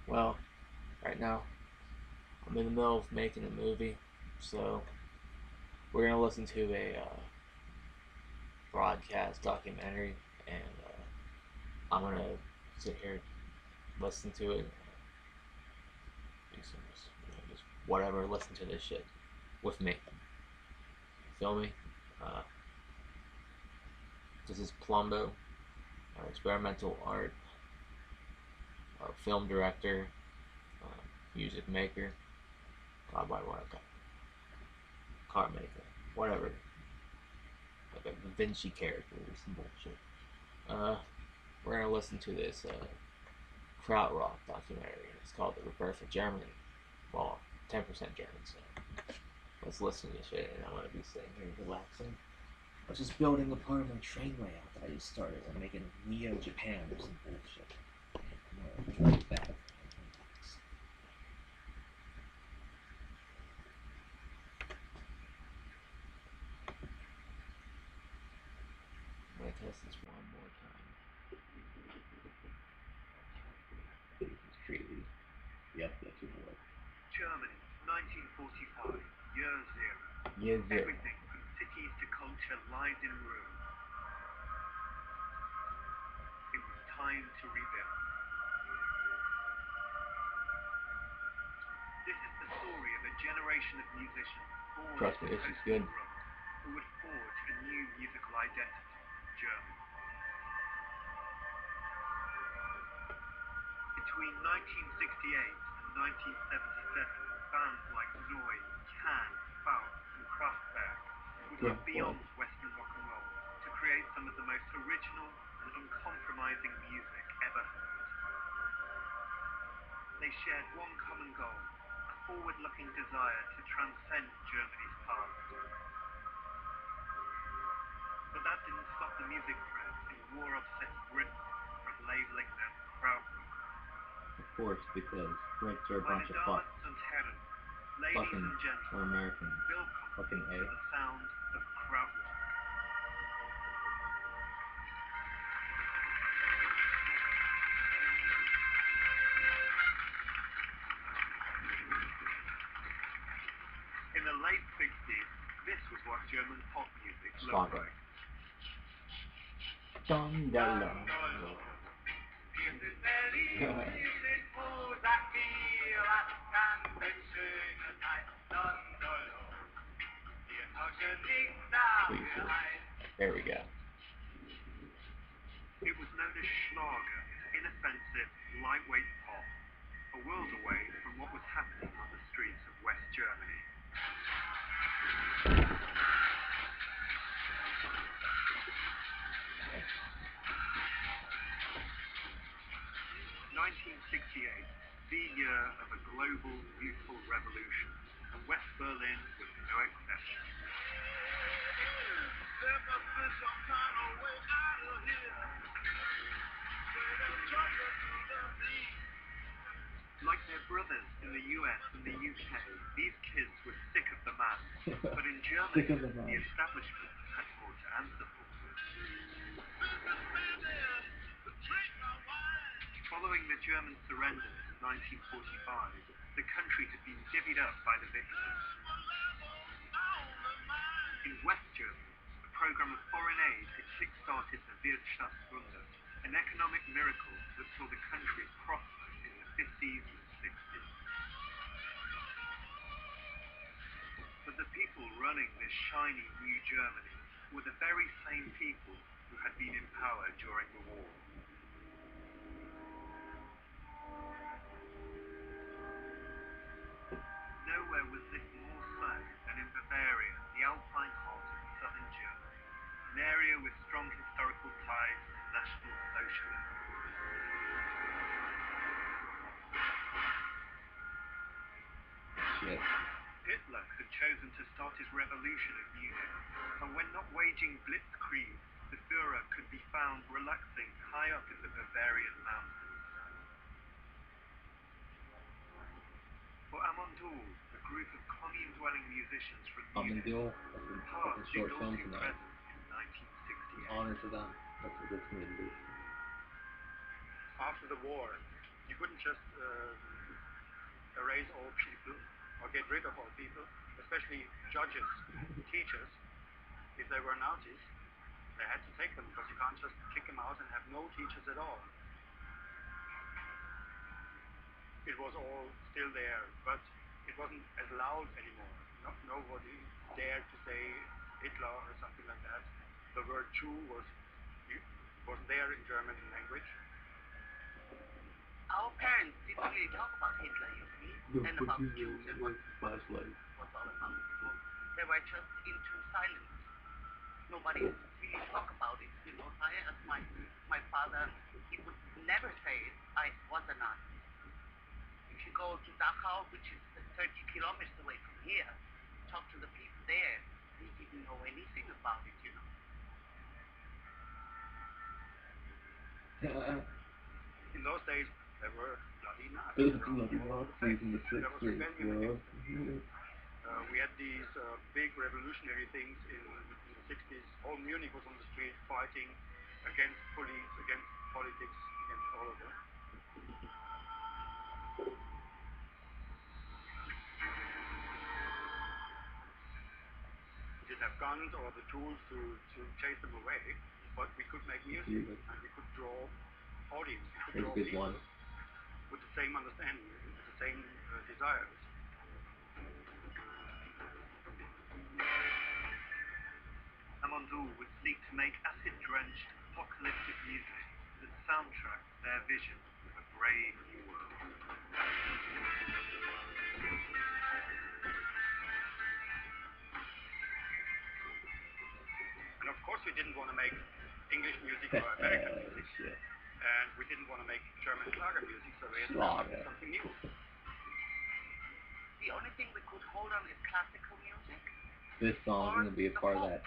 Well, right now I'm in the middle of making a movie, so we're gonna listen to a broadcast documentary, and I'm gonna sit here, listen to it, do some just whatever, listen to this shit with me. Feel me? Uh, this is Plumbo, experimental art, film director, music maker, God by what car maker, whatever, like a Da Vinci character or some bullshit. Uh, we're gonna listen to this Krautrock documentary. It's called The Rebirth of Germany. Well, 10% German, so let's listen to this shit, and I'm gonna be sitting here relaxing. I was just building a part of my train layout that I just started. I'm making Neo Japan or some bullshit. I'm gonna like that. I'm gonna test this one more time. It's crazy. Yep, that's your boy. Germany, 1945, year zero. Year zero. Everything from cities to culture lies in ruin. It was time to rebuild. This is the story of a generation of musicians born Trust me, into this is good. post-war rock who would forge a new musical identity, German. Between 1968 and 1977, bands like Neu, Can, Faust, and Kraftwerk would look beyond Western rock and roll to create some of the most original and uncompromising music ever heard. They shared one common goal, a forward-looking desire to transcend Germany's past. But that didn't stop the music press in war-obsessed Britain from labeling them Krautrock. Of course, because Brits are a bunch of fucks. Ladies and gentlemen, we're Americans. Welcome to the sound of Krautrock. In the late 60s, this was what German pop music looked like. There we go. It was known as Schlager, inoffensive, lightweight pop, a world away from what was happening on the streets of West Germany. 1968, the year of a global youthful revolution, and West Berlin was no exception. There must be some kind of way out of here. Like their brothers in the US and the UK, these kids were sick of the man. But in Germany, the establishment had more to answer for. Following the German surrender in 1945, the country had been divvied up by the victors. In West Germany, a program of foreign aid had kick-started the Wirtschaftswunder, an economic miracle that saw the country prosper in the 50s and 60s. But the people running this shiny new Germany were the very same people who had been in power during the war. Nowhere was this more so than in Bavaria, the Alpine heart of southern Germany, an area with strong historical ties to National Socialism. Shit. Hitler had chosen to start his revolution in Munich, and when not waging blitzkrieg, the Führer could be found relaxing high up in the Bavarian mountains. For Amandul, a group of commune-dwelling musicians from Munich, part the guilty presence in 1968. Honor to them. That's what it's going to be. After the war, You couldn't just erase all people or get rid of all people, especially judges, teachers. If they were Nazis, they had to take them because you can't just kick them out and have no teachers at all. It was all still there, but it wasn't as loud anymore. Nobody dared to say Hitler or something like that. The word Jew wasn't there in German language. Our parents didn't really talk about Hitler, you see, and about Jews and what all about. They were just into silence. Nobody really talk about it, you know. I asked my father, he would never say it. I was a Nazi. If you go to Dachau, which is 30 kilometers away from here, talk to the people there, they didn't know anything about it, you know. In those days, there were bloody Nazis. In the 60s, we had these big revolutionary things in the 60s. All Munich was on the street fighting against police, against politics, against all of them. We didn't have guns or the tools to chase them away, but we could make music and we could draw audience, we could draw people with the same understanding, with the same desires. Amandoul would seek to make acid-drenched, apocalyptic music that soundtracked their vision of a brave new world. And of course we didn't want to make English music or American music, and we didn't want to make German Schlager music, so we had to come up with something new. The only thing we could hold on is classical music. This song is going to be a part of that.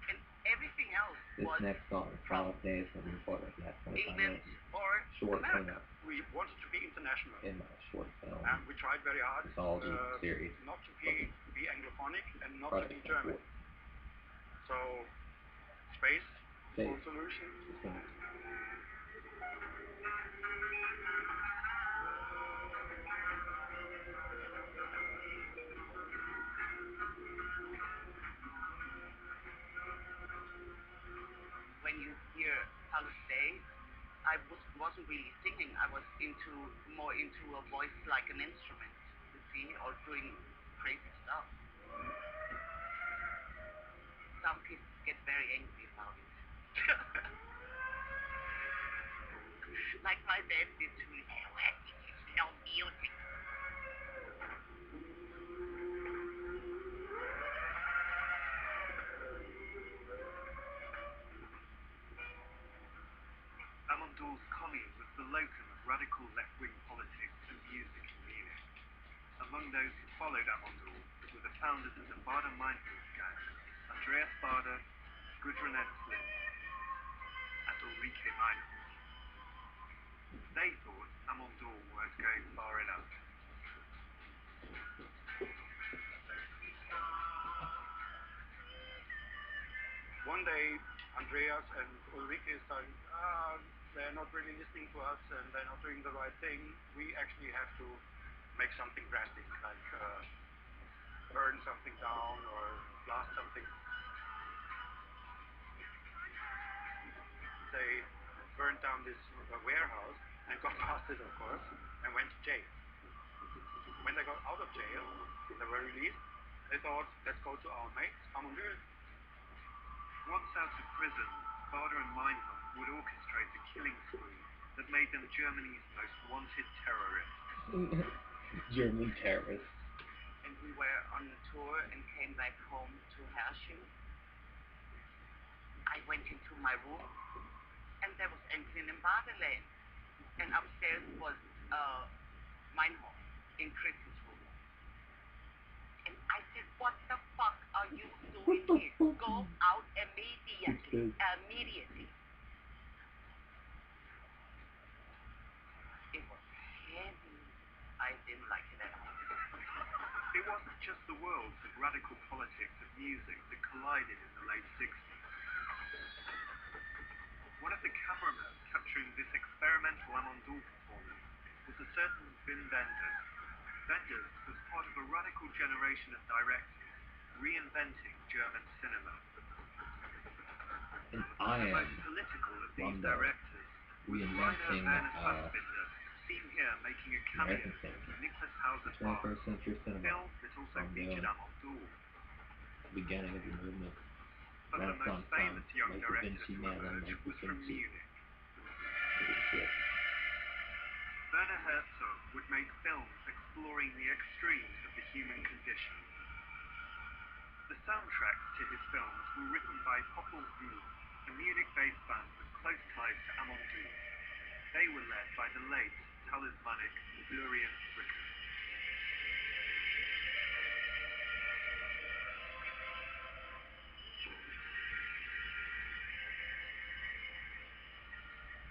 And everything else This was next song, Solid Day, is going to be part of that. England or short America. We wanted to be international. In my short film. And we tried very hard series. not to be Anglophonic and not to be German. So, space, full solution. When you hear Solid Day, I wasn't really singing. I was more into a voice like an instrument, you see, or doing crazy stuff. Some kids get very angry about it. Like my dad did to me. Where did you sell music? Amandoul's colleague was the locum of radical left-wing politics and music in Munich. Among those who followed Amandoul were the founders of the Bader Meinhof gang, Andreas Bader, Gudrun Ensslin, and Ulrike Meinhof. They thought Amandoul weren't going far enough. One day, Andreas and Ulrike started, they're not really listening to us and they're not doing the right thing. We actually have to make something drastic, like burn something down or blast something. They burned down this warehouse and got busted, of course, and went to jail. When they got out of jail, they were released. They thought, let's go to our mates, Amandoul. Once out of prison, Bader and Meinhof would orchestrate a killing spree that made them Germany's most wanted terrorists. German terrorists. And we were on tour and came back home to Hersching. I went into my room and there was Ensslin and Bader laying. And upstairs was Meinhof in Chris's room. And I said, what the fuck are you doing here? Go out immediately. Immediately. It was heavy. I didn't like it at all. It wasn't just the worlds of radical politics and music that collided in the late 60s. One of the cameramen capturing this experimental Amandoul performance certain Wim Wenders. Wenders was part of a radical generation of directors reinventing German cinema. And I The am most political of these from the directors was Rainer reinventing Werner Fassbinder, seen here making a cameo American cinema, in Nicholas Hauser's 21st century cinema, film that also from the featured Amadou. beginning of the movement, But the most Renaissance famous time, young like Da director Vinci to Man and emerge like Da was from Vinci. Munich. Shit. Werner Herzog would make films exploring the extremes of the human condition. The soundtracks to his films were written by Popol Vuh, a Munich-based band with close ties to Amadou. They were led by the late, talismanic Florian Fricker.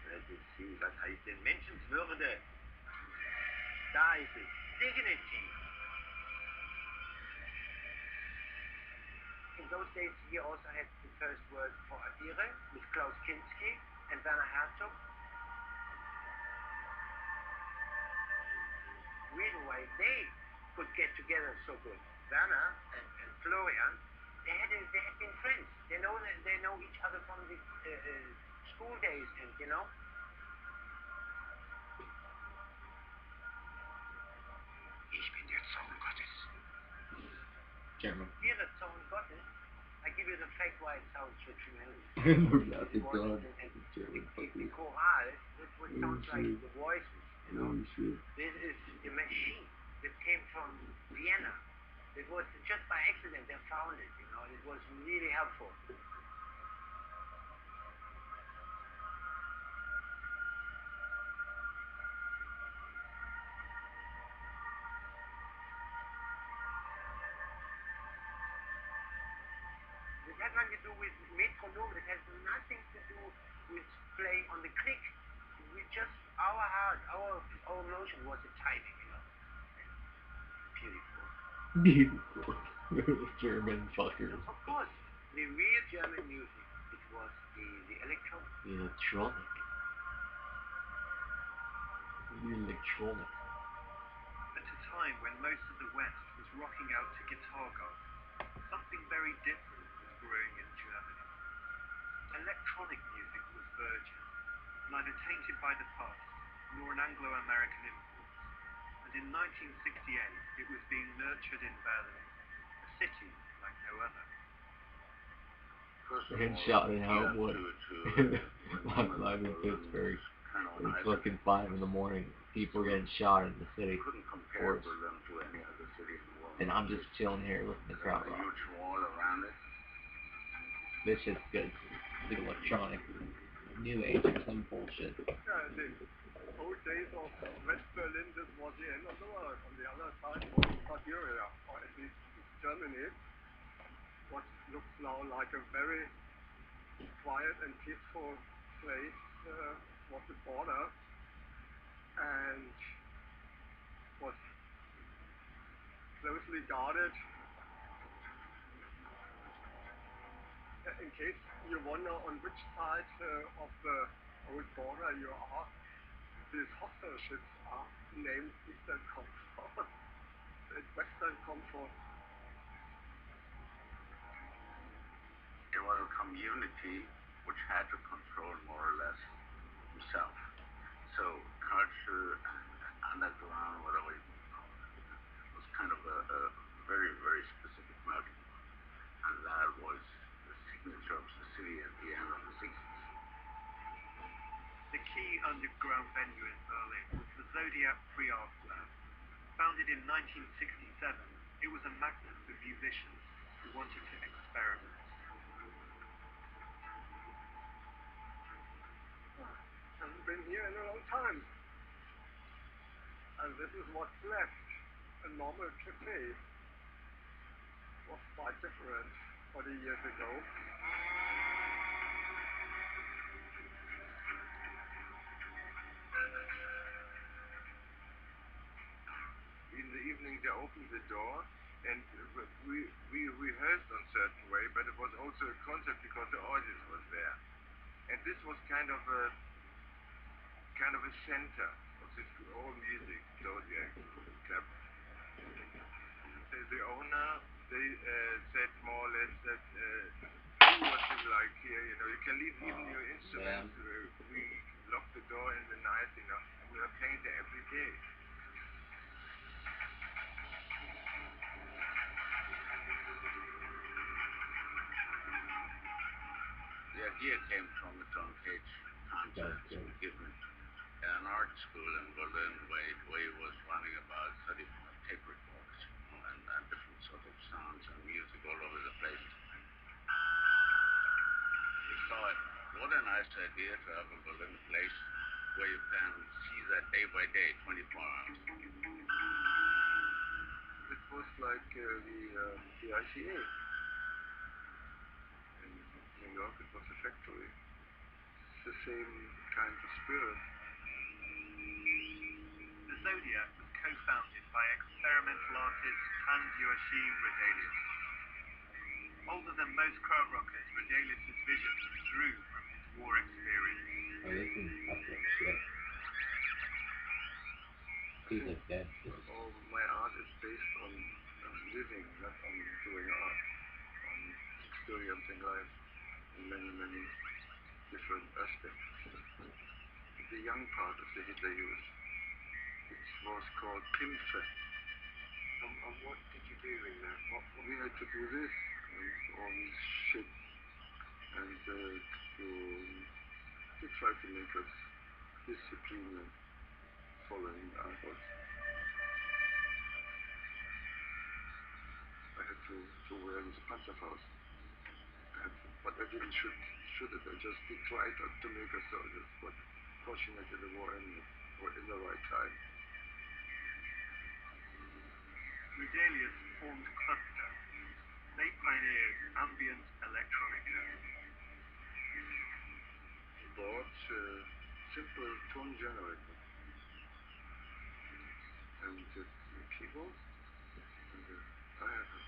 Let us see, was heißt denn Menschenswürde? Da ist es. Dignity. In those days, he also had the first word for Adire with Klaus Kinski and Werner Herzog. Reason why they could get together so good, Werner and Florian, they had been friends. They know each other from the school days, and you know. Ich bin der Sohn Gottes. German. You're the Sohn Gottes. I give you the fact why it sounds so tremendous. That's a god. German The fucking. choral, that's what sounds like the voices, you know. Oh shit. This is a machine that came from Vienna. It was just by accident they found it, you know. It was really helpful. It has nothing to do with metronome. It has nothing to do with playing on the click. We just, our heart, our emotion was the timing, you know. Beautiful. Beautiful. German fuckers. Of course, the real German music, it was the electronic. The electronic. The electronic. At a time when most of the West was rocking out to guitar gods, something very different was brewing in Germany. Electronic music was virgin, neither tainted by the past nor an Anglo-American influence. And in 1968, it was being nurtured in Berlin, a city like no other. And shot in Hellwood. Live in Pittsburgh. It's fucking 5 in the morning. People are getting shot in the city. Couldn't Of compare course. Berlin to any other city in the world. And I'm just chilling here listening to There's a Krautrock. huge wall around it. This shit's good. The electronic. New age or some bullshit. Yeah, in the old days of West Berlin, this was the end of the world. On the other side was Siberia, or at least Germany. What looks now like a very quiet and peaceful place was the border, and was closely guarded. In case you wonder on which side of the old border you are, these hostile ships are named Eastern Comfort and Western Comfort. It was a community which had to control more or less himself. So culture, underground, whatever you call it, was kind of a very, very specific melting pot. And that was the signature of the city at the end of the 60s. The key underground venue in Berlin was the Zodiac Free Arts Lab. Founded in 1967, it was a magnet for musicians who wanted to experiment. Haven't been here in a long time. And this is what's left. A normal cafe. Was quite different 40 years ago. In the evening they opened the door and we rehearsed on a certain way, but it was also a concert because the audience was there. And this was kind of a center of This all music, Zodiac, kept. The owner, they said more or less that do what you like here, you know, you can leave even your instruments. We lock the door in the night, you know, and we are playing there every day. The idea came from a John Cage concert given in an art school in Berlin where he was running about 35 tape recorders, you know, and different sort of sounds and music all over the place. We thought, what a nice idea to have in Berlin a place where you can see that day by day, 24 hours. It was like the ICA. In New York, it was a factory. It's the same kind of spirit. The Zodiac was co-founded by experimental artist Hans-Joachim Redelius. Older than most krautrockers, Redelius' vision drew from his war experience. Oh, this is fucking shit. He's like dead. All my art is based on living, not on doing art, on experiencing life in many, many different aspects. The young part of the Hitler Youth, it was called Pimpfe. And what did you do in that? What we had to do this and all this shit, and to try to make us disciplined and following others. I had to wear this Panzerfaust. But I didn't shoot it. I just did try to make a soldier. But fortunately the war ended, or in the right time. Redelius formed Cluster. They pioneered ambient electronica. He bought a simple tone generator and a keyboard. And I have a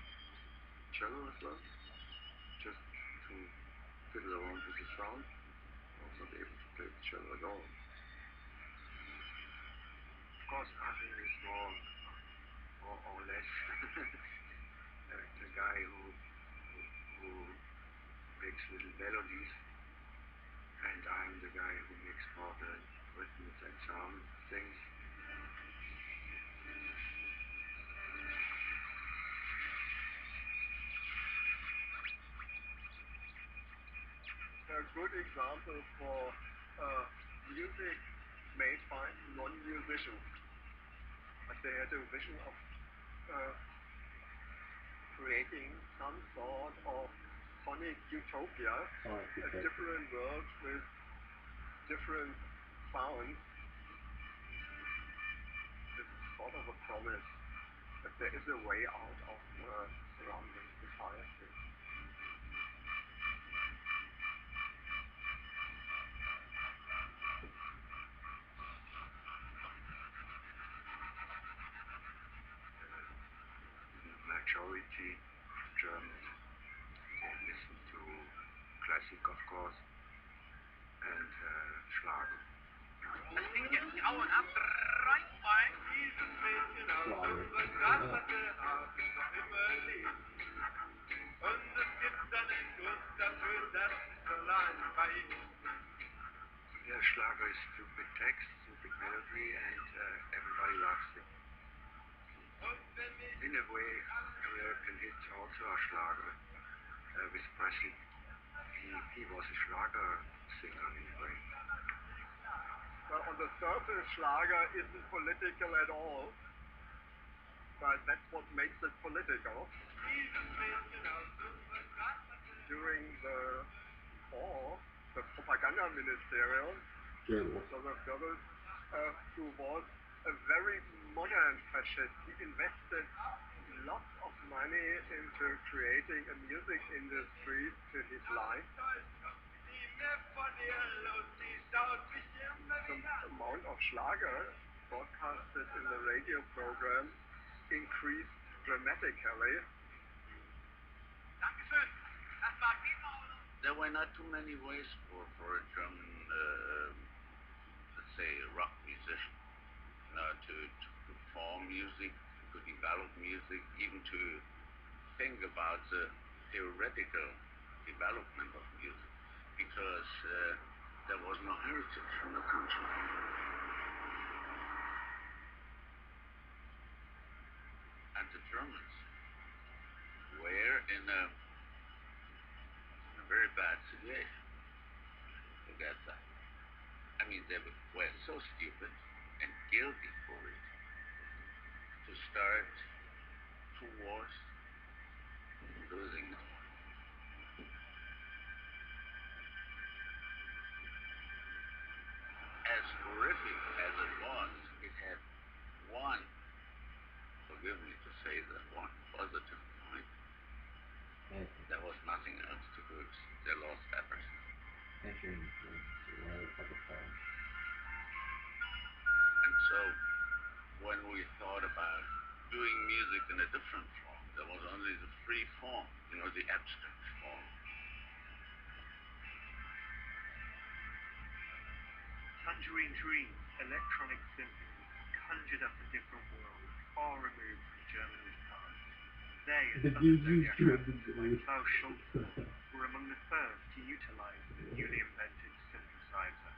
cello as well, just to fiddle around with the sound. I was not able to play the cello at all. Of course, nothing is more or less the guy who makes little melodies, and I'm the guy who makes more the rhythms and sound things. A good example for music made by non-musicians. But they had a vision of creating some sort of sonic utopia, a different world with different sounds. This is sort of a promise that there is a way out of surrounding society. Majority of Germans, they listen to classic, of course, and Schlager. Das Ding jetzt die Augen ab, reinfallen. Dieses Mädchen aus unserer Straße hat es noch immer lieb. Und es gibt einen Grund dafür, dass es so lang reicht. Yeah, Schlager is stupid text, stupid melody, and everybody loves it. In a way, American hits also are Schlager. With Presley, he was a Schlager singer in a way. Well, on the surface, Schlager isn't political at all, but that's what makes it political. During the war, the propaganda ministerium, so the Goebbels, who was a very modern fascist, he invested lots of money into creating a music industry to his life. The amount of Schlager broadcasted in the radio program increased dramatically. There were not too many ways for a German, let's say, rock musician form music, to develop music, even to think about the theoretical development of music, because there was no heritage in the country. And the Germans were in a very bad situation. Forget that. I mean, they were so stupid and guilty for it to start two wars, losing them. As horrific as it was, it had one, forgive me to say that, one positive point. There was nothing else to lose. They lost everything. Entering the world of the fall. And so, when we thought about doing music in a different form, there was only the free form, the abstract form. Tangerine Dream's electronic symphonies conjured up a different world, far removed from Germany's past. They, as like Klaus Schulze, were among the first to utilize the newly invented synthesizer.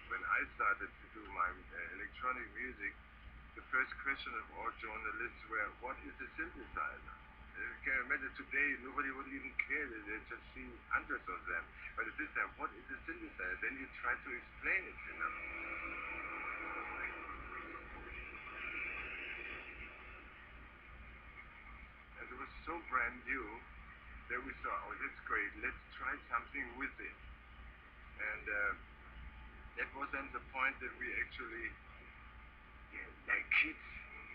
When I started to do my electronic music, the first question of all journalists were, what is a synthesizer? You can imagine today, nobody would even care. They just see hundreds of them. But at this time, what is a synthesizer? Then you try to explain it, And it was so brand new that we thought, oh, that's great. Let's try something with it. And that was then the point that we actually, like kids,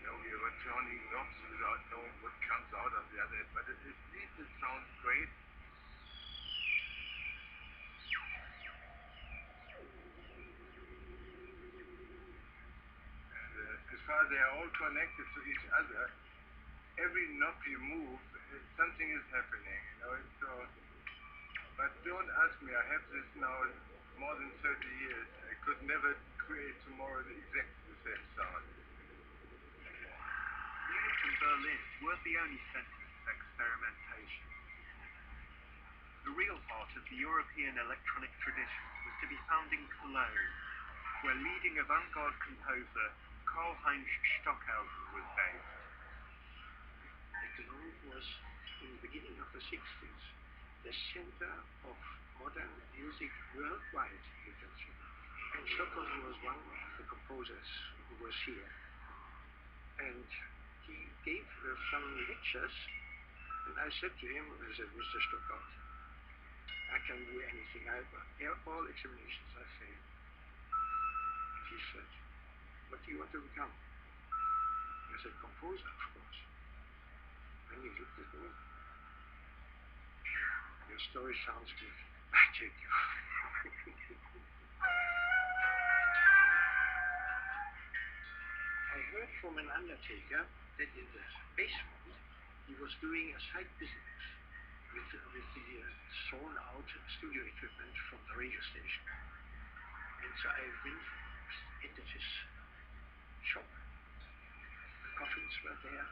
we were turning knobs without knowing what comes out on the other end. But at least it sounds great. And as far as they are all connected to each other, every knob you move, something is happening. But don't ask me, I have this now more than 30 years. I could never create tomorrow exactly the same sound. Munich and Berlin weren't the only centres of experimentation. The real heart of the European electronic tradition was to be found in Cologne, where leading avant-garde composer Karl-Heinz Stockhausen was based. Cologne was, in the beginning of the 60s, the center of modern music worldwide, you can say. And Stockhausen was one of the composers who was here. And he gave some lectures, and I said to him, Mr. Stockhausen, I can do anything. I have all examinations, I failed. And he said, what do you want to become? I said, composer, of course. And he looked at me. Your story sounds good. I take you. I heard from an undertaker that in the basement he was doing a side business with the thrown out studio equipment from the radio station. And so I went into his shop. The coffins were there.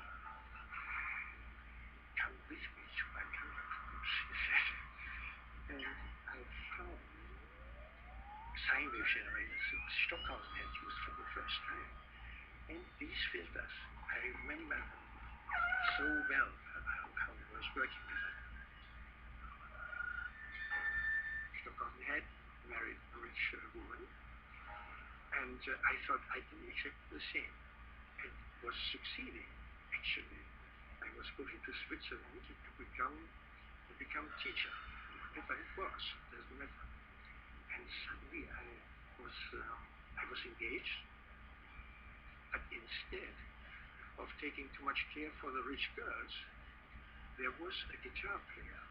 Come with me to my counterforms, he said. And I found sine wave generators that Stockhausen had used for the first time. And these filters, I remember so well how I was working with them. Stockhausen had married a rich woman, and I thought I'd do exactly the same. And was succeeding, actually. I was going to Switzerland to become teacher, whatever it was, doesn't matter. And suddenly I was engaged, but instead of taking too much care for the rich girls, there was a guitar player.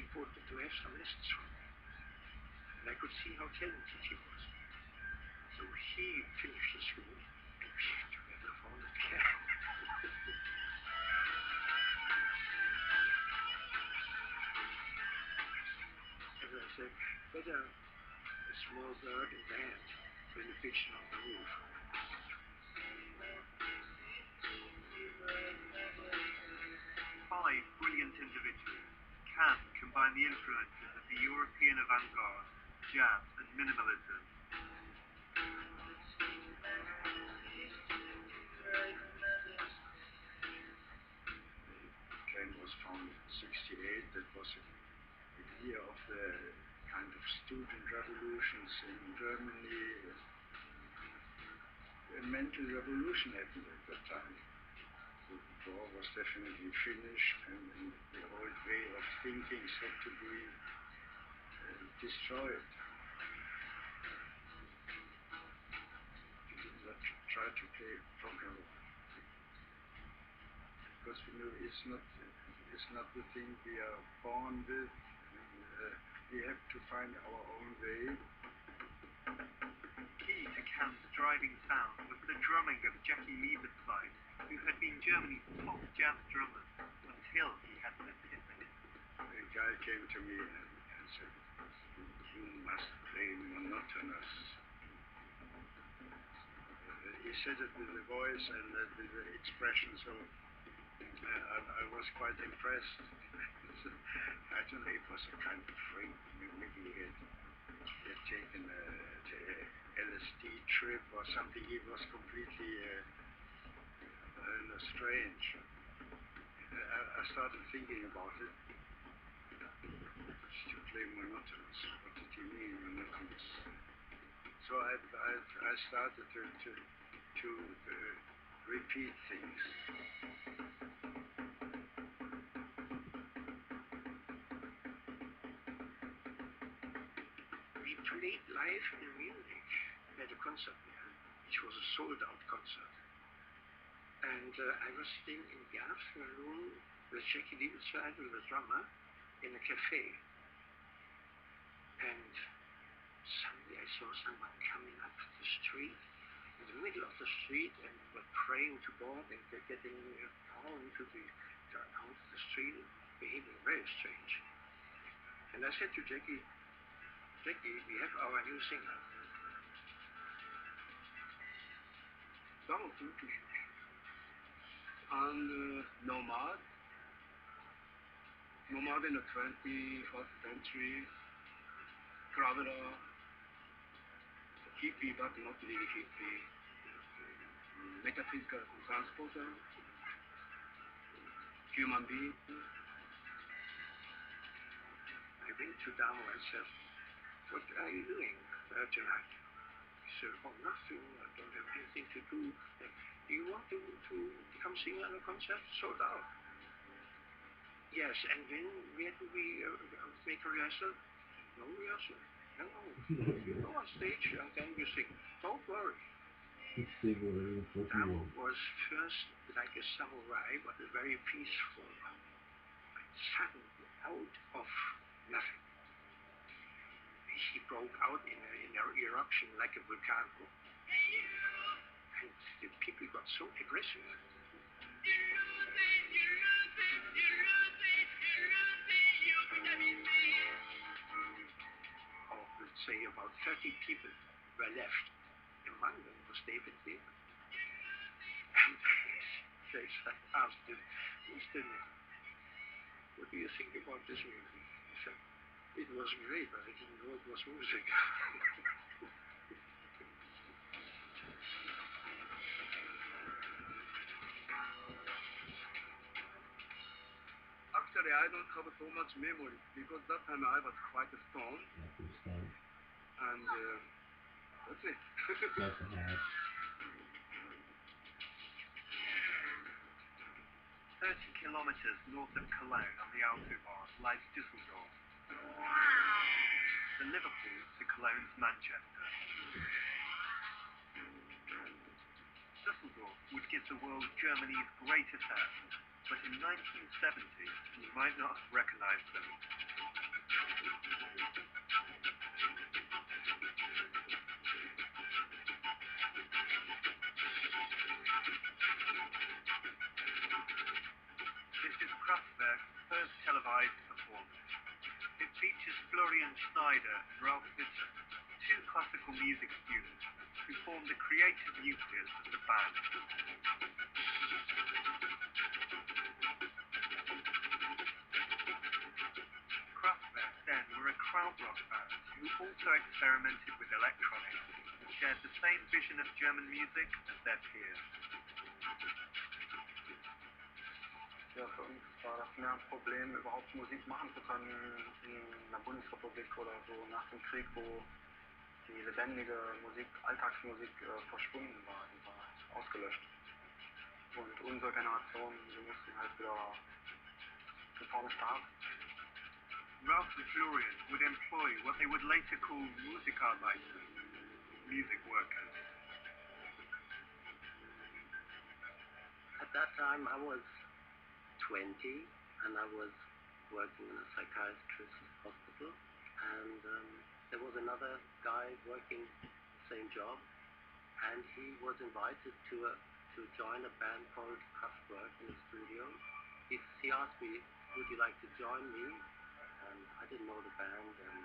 He wanted to have some lessons from me, and I could see how talented he was. So he finished the school, better a small bird in the hand than a pigeon on the roof. Five brilliant individuals can combine the influences of the European avant-garde, jazz and minimalism. The plane was founded in 68. That was the year of the kind of student revolutions in Germany. A mental revolution happened at that time. So the war was definitely finished, and the old way of thinking had to be destroyed. We did not try to play rock and roll because we know it's not the thing we are born with. And, we have to find our own way. Key to Can's driving sound was the drumming of Jackie Liebenstein, who had been Germany's top jazz drummer until he had an epiphany. A guy came to me and said, "You must play monotonous." He said it with the voice and with the expression, so I was quite impressed. I don't know, it was a kind of freak. Maybe he had taken a LSD trip or something. He was completely strange. I started thinking about it. To play monotonous. What did he mean, monotonous? So I started to repeat things. We played live in Munich at a concert there, which was a sold-out concert. And I was staying in the afternoon with Jackie Liebenstein, the drummer, in a cafe. And suddenly I saw someone coming up the street, in the middle of the street, and were praying to God and getting down to the street, behaving very strange. And I said to Jackie, we have our new singer. Donald Duke. And Nomad in the 21st century, traveler, hippie but not really hippie, metaphysical transporter, human being. I went to Damo and said, "What are you doing tonight?" He said, "Oh, nothing, I don't have anything to do. Do you want to come sing at a concert? Sold out." "Yes, and when, where do we make a rehearsal?" "No rehearsal. No. Go on stage and then you sing. Don't worry." Damo was first like a samurai, but very peaceful. Suddenly, out of nothing, he broke out in an eruption like a volcano. And the people got so aggressive. Or let's say about 30 people were left. Among them was David Lehman. And I asked him, "Mr. Lehman, what do you think about this music?" He said, "It was great, but I didn't know it was music." Actually, I don't have so much memory because that time I was quite stoned. And that's it. 30 kilometers north of Cologne on the Autobahn lies Düsseldorf. The Liverpool to Cologne's Manchester. Düsseldorf would give the world Germany's greatest sound, but in 1970 you might not have recognized them. This is Kraftwerk's first televised performance. It features Florian Schneider Schneider and Ralph Sitter, two classical music students who formed the creative nucleus of the band. Kraftwerk then were a Krautrock band who also experimented with electronics and shared the same vision of German music as their peers. Ja, für uns war das mehr ein Problem, überhaupt Musik machen zu können in der Bundesrepublik oder so nach dem Krieg, wo die lebendige Musik, Alltagsmusik verschwunden war, die war ausgelöscht. Und unsere Generation, wir mussten halt wieder von vorne starten. Ralph and Florian would employ what they would later call Musikarbeiter, music workers. At that time I was 20 and I was working in a psychiatrist's hospital, and there was another guy working the same job, and he was invited to join a band called Kraftwerk in the studio. He asked me, would you like to join me? And I didn't know the band, and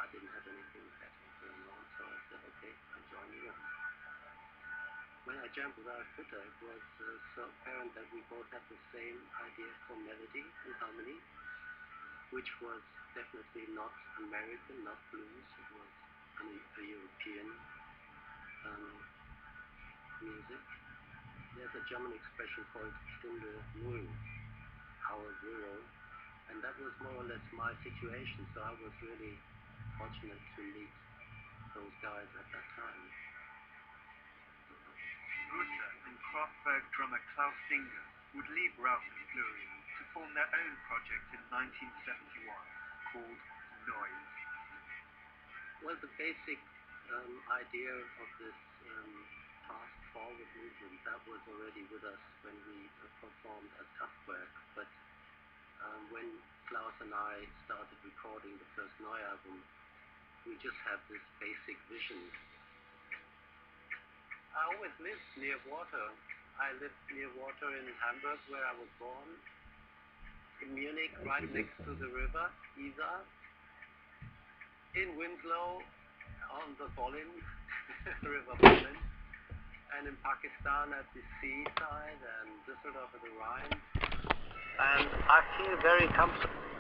I didn't have anything better going on, so I said, okay, I'll join you. When I jammed with Ralph Sitter, it was so apparent that we both had the same idea for melody and harmony, which was definitely not American, not blues. It was a European music. There's a German expression called Stunde Null, hour zero, and that was more or less my situation, so I was really fortunate to meet those guys at that time. Rutter and Kraftwerk drummer Klaus Singer would leave Ralph and Florian to form their own project in 1971 called Noise. Well, the basic idea of this fast forward movement, that was already with us when we performed at Kraftwerk, but when Klaus and I started recording the first Neu album, we just had this basic vision. I always lived near water. I lived near water in Hamburg, where I was born, in Munich, right next to the river, Isar, in Winslow, on the Bolin, River Bolin, and in Pakistan at the seaside, and Düsseldorf at the Rhine. And I feel very comfortable.